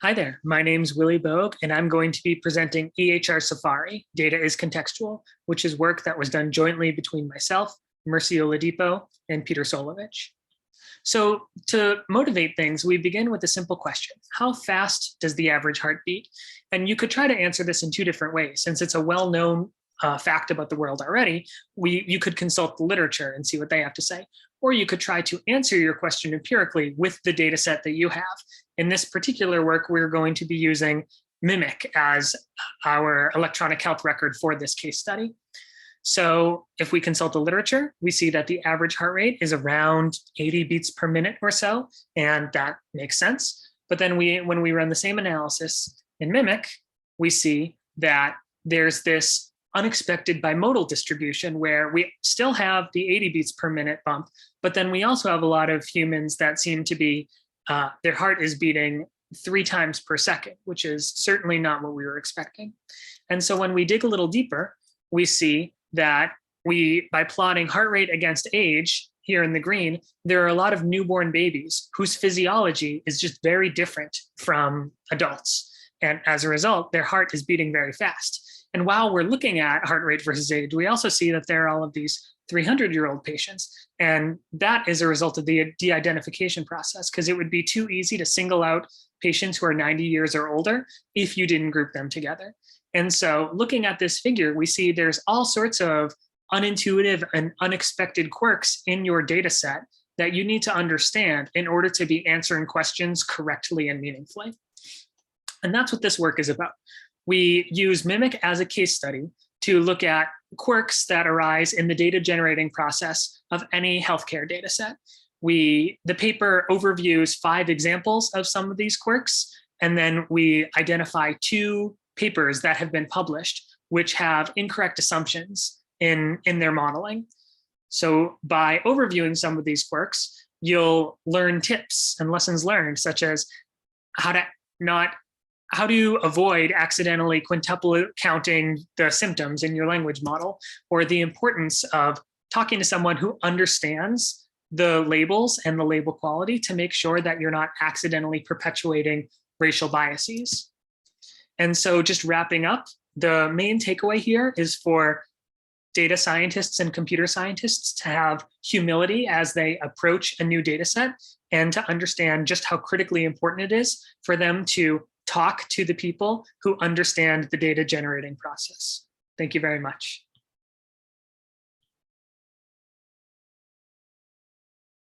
Hi there, my name's Willie Boag, and I'm going to be presenting EHR Safari, Data is Contextual, which is work that was done jointly between myself, Mercy Oladipo, and Peter Solovich. So to motivate things, we begin with a simple question. How fast does the average heart beat? And you could try to answer this in two different ways. Since it's a well-known fact about the world already, you could consult the literature and see what they have to say. Or you could try to answer your question empirically with the data set that you have. In this particular work, we're going to be using Mimic as our electronic health record for this case study. So if we consult the literature, we see that the average heart rate is around 80 beats per minute or so, and that makes sense. But then when we run the same analysis in Mimic, we see that there's this unexpected bimodal distribution where we still have the 80 beats per minute bump, but then we also have a lot of humans that seem to be, their heart is beating 3 times per second, which is certainly not what we were expecting. And so when we dig a little deeper, we see that by plotting heart rate against age here in the green, there are a lot of newborn babies whose physiology is just very different from adults. And as a result, their heart is beating very fast. And while we're looking at heart rate versus age, we also see that there are all of these 300-year-old patients. And that is a result of the de-identification process, because it would be too easy to single out patients who are 90 years or older if you didn't group them together. And so looking at this figure, we see there's all sorts of unintuitive and unexpected quirks in your data set that you need to understand in order to be answering questions correctly and meaningfully. And that's what this work is about. We use Mimic as a case study to look at quirks that arise in the data generating process of any healthcare data set. The paper overviews 5 examples of some of these quirks, and then we identify 2 papers that have been published, which have incorrect assumptions in their modeling. So by overviewing some of these quirks, you'll learn tips and lessons learned, such as how to avoid accidentally quintuple counting the symptoms in your language model, or the importance of talking to someone who understands the labels and the label quality to make sure that you're not accidentally perpetuating racial biases. And so just wrapping up, the main takeaway here is for data scientists and computer scientists to have humility as they approach a new data set, and to understand just how critically important it is for them to talk to the people who understand the data generating process. Thank you very much.